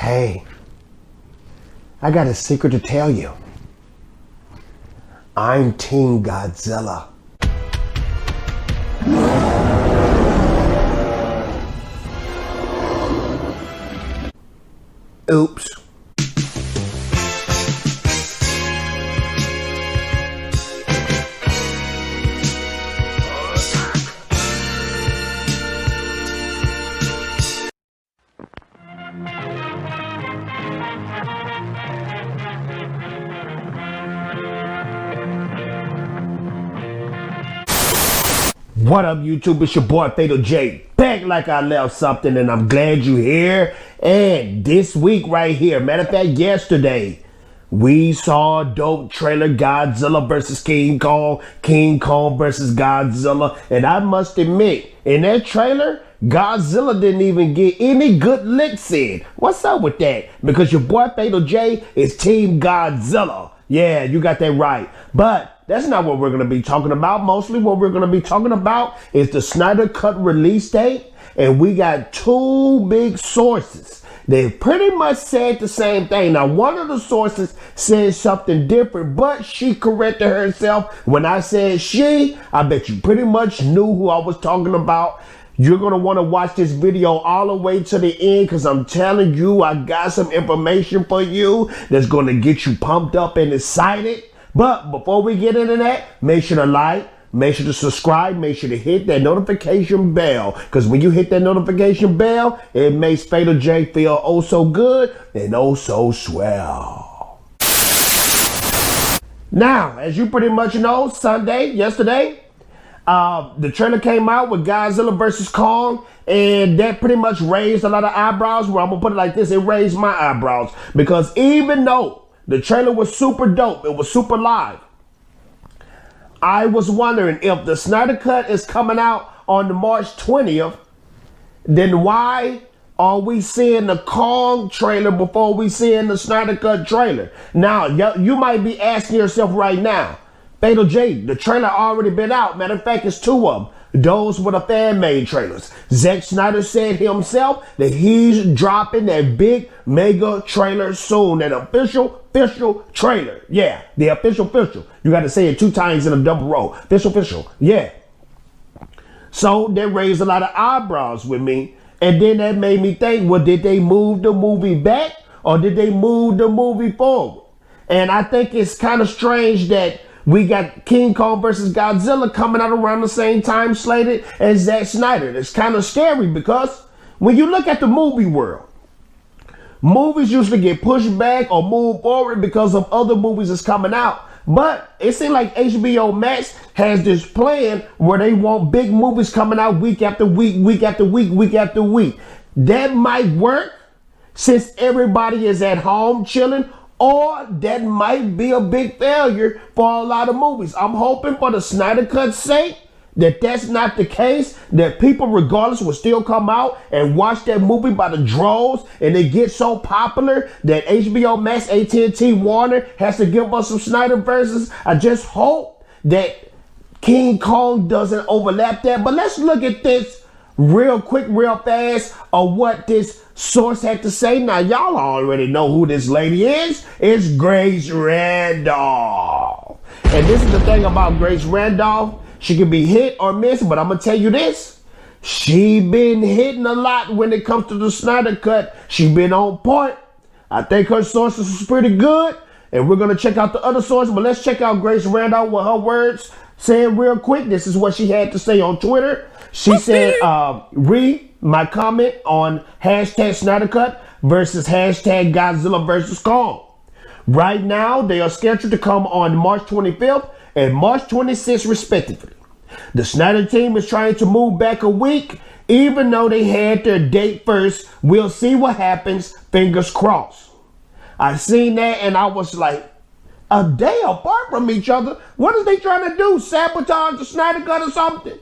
Hey, I got a secret to tell you. I'm Team Godzilla. Oops. What up, YouTube? It's your boy Fatal J, back like I left something, and I'm glad you're here. And this week right here, matter of fact, yesterday, we saw a dope trailer, Godzilla versus King Kong, King Kong versus Godzilla. And I must admit, in that trailer, Godzilla didn't even get any good licks in. What's up with that? Because your boy Fatal J is Team Godzilla. Yeah, you got that right. But that's not what we're going to be talking about. Mostly what we're going to be talking about is the Snyder Cut release date. And we got two big sources. They pretty much said the same thing. Now, one of the sources said something different, but she corrected herself. When I said she, I bet you pretty much knew who I was talking about. You're going to want to watch this video all the way to the end, because I'm telling you, I got some information for you that's going to get you pumped up and excited. But before we get into that, make sure to like, make sure to subscribe, make sure to hit that notification bell. Because when you hit that notification bell, it makes Fatal J feel oh so good and oh so swell. Now, as you pretty much know, yesterday, the trailer came out with Godzilla versus Kong, and that pretty much raised a lot of eyebrows. Well, I'm gonna put it like this, it raised my eyebrows, because even though the trailer was super dope, it was super live, I was wondering if the Snyder Cut is coming out on the March 20th, then why are we seeing the Kong trailer before we seeing the Snyder Cut trailer? Now, you might be asking yourself right now, Fatal J, the trailer already been out. Matter of fact, it's two of them. Those were the fan-made trailers. Zack Snyder said himself that he's dropping that big mega trailer soon. That official trailer. Yeah, the official. You got to say it two times in a double row. Official. Yeah. So that raised a lot of eyebrows with me. And then that made me think, well, did they move the movie back or did they move the movie forward? And I think it's kind of strange that we got King Kong versus Godzilla coming out around the same time slated as Zack Snyder. It's kind of scary, because when you look at the movie world, movies usually get pushed back or moved forward because of other movies that's coming out. But it seems like HBO Max has this plan where they want big movies coming out week after week, week after week, week after week. That might work since everybody is at home chilling, or that might be a big failure for a lot of movies. I'm hoping for the Snyder Cut's sake that that's not the case, that people regardless will still come out and watch that movie by the droves, and it gets so popular that HBO Max, AT&T, Warner has to give us some Snyderverses. I just hope that King Kong doesn't overlap that. But let's look at this real quick, real fast, of what this source had to say. Now, y'all already know who this lady is. It's Grace Randolph. And this is the thing about Grace Randolph. She can be hit or miss, but I'm going to tell you this. She been hitting a lot when it comes to the Snyder Cut. She been on point. I think her sources is pretty good. And we're going to check out the other source. But let's check out Grace Randolph with her words. Saying real quick, this is what she had to say on Twitter. She said, read my comment on hashtag Snyder Cut versus hashtag Godzilla versus Kong. Right now, they are scheduled to come on March 25th and March 26th, respectively. The Snyder team is trying to move back a week, even though they had their date first. We'll see what happens, fingers crossed. I seen that and I was like, a day apart from each other? What are they trying to do? Sabotage the Snyder Cut or something?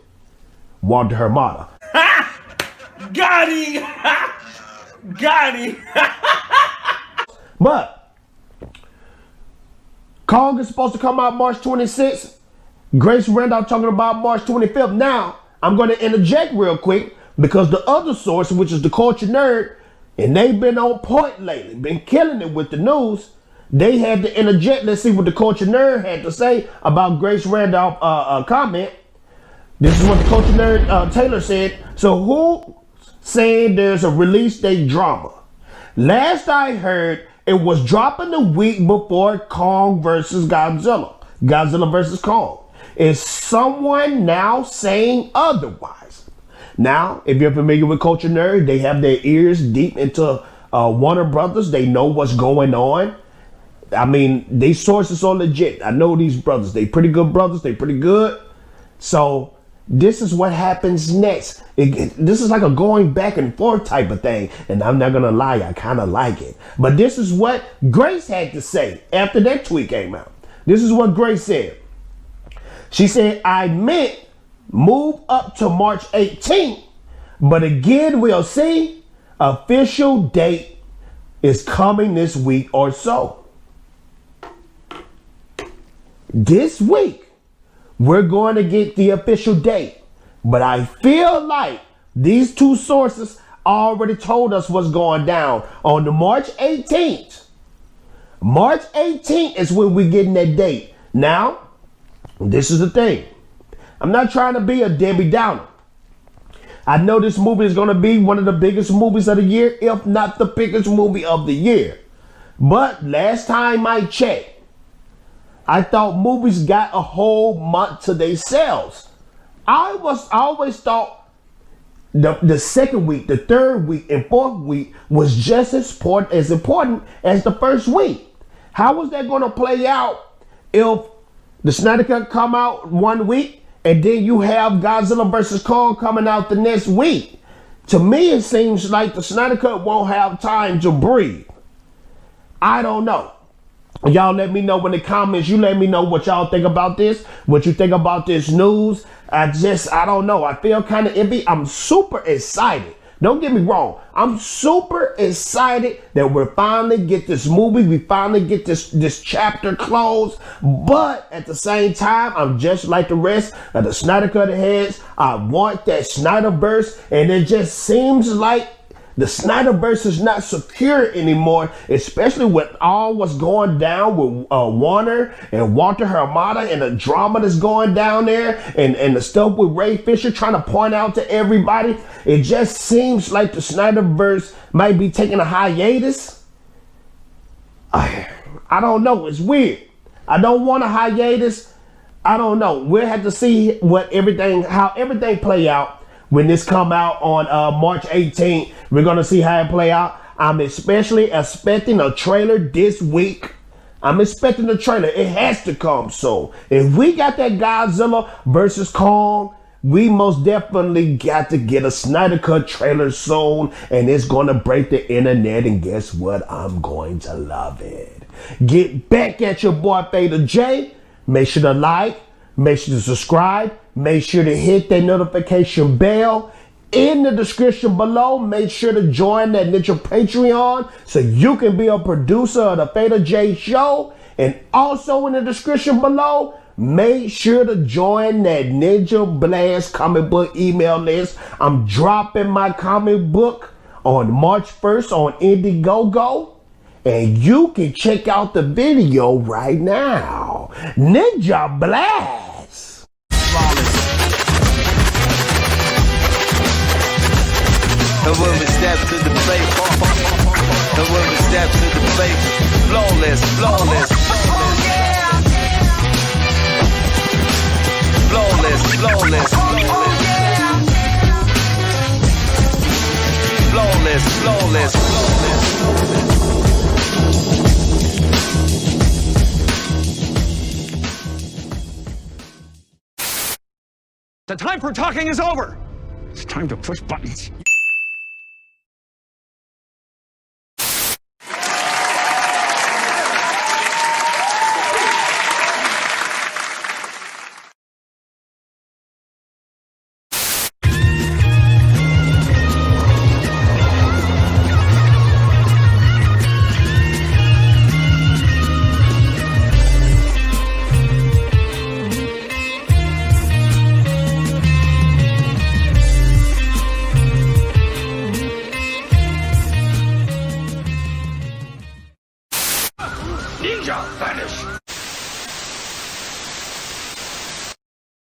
Walter Hamdada. Got him! Got him! But Kong is supposed to come out March 26th. Grace Randolph talking about March 25th. Now, I'm going to interject real quick, because the other source, which is the Culture Nerd, and they've been on point lately, been killing it with the news. They had to interject. Let's see what the Culture Nerd had to say about Grace Randolph comment. This is what the Culture Nerd Taylor said. So who saying there's a release date drama? Last I heard, it was dropping the week before Kong versus Godzilla. Godzilla versus Kong. Is someone now saying otherwise? Now, if you're familiar with Culture Nerd, they have their ears deep into Warner Brothers. They know what's going on. I mean, these sources are legit. I know these brothers. They pretty good brothers. They pretty good. So this is what happens next. This is like a going back and forth type of thing. And I'm not going to lie, I kind of like it. But this is what Grace had to say after that tweet came out. This is what Grace said. She said, I meant move up to March 18th. But again, we'll see. Official date is coming this week or so. This week, we're going to get the official date. But I feel like these two sources already told us what's going down. On the March 18th. March 18th is when we're getting that date. Now, this is the thing. I'm not trying to be a Debbie Downer. I know this movie is going to be one of the biggest movies of the year, if not the biggest movie of the year. But last time I checked, I thought movies got a whole month to themselves. I always thought the second week, the third week, and fourth week was just as important as the first week. How was that going to play out if the Snyder Cut come out one week and then you have Godzilla vs. Kong coming out the next week? To me, it seems like the Snyder Cut won't have time to breathe. I don't know. Y'all let me know in the comments. You let me know what y'all think about this, what you think about this news. I don't know. I feel kind of iffy. I'm super excited. Don't get me wrong. I'm super excited that we finally get this movie. We finally get this chapter closed. But at the same time, I'm just like the rest of the Snyder Cut heads. I want that Snyderverse. And it just seems like the Snyderverse is not secure anymore, especially with all what's going down with Warner and Walter Hamdada and the drama that's going down there and the stuff with Ray Fisher trying to point out to everybody. It just seems like the Snyderverse might be taking a hiatus. I don't know. It's weird. I don't want a hiatus. I don't know. We'll have to see how everything play out. When this come out on March 18th, we're going to see how it play out. I'm especially expecting a trailer this week. I'm expecting a trailer. It has to come soon. If we got that Godzilla versus Kong, we most definitely got to get a Snyder Cut trailer soon. And it's going to break the internet. And guess what? I'm going to love it. Get back at your boy Theta J. Make sure to like. Make sure to subscribe. Make sure to hit that notification bell in the description below. Make sure to join that Ninja Patreon so you can be a producer of the Theta J Show. And also in the description below, make sure to join that Ninja Blast comic book email list. I'm dropping my comic book on March 1st on Indiegogo. And you can check out the video right now. Ninja Blast. And when we step to the plate, and when we step to the plate, flawless, flawless, flawless, flawless, flawless, flawless, flawless. The time for talking is over. It's time to push buttons. Ninja vanish.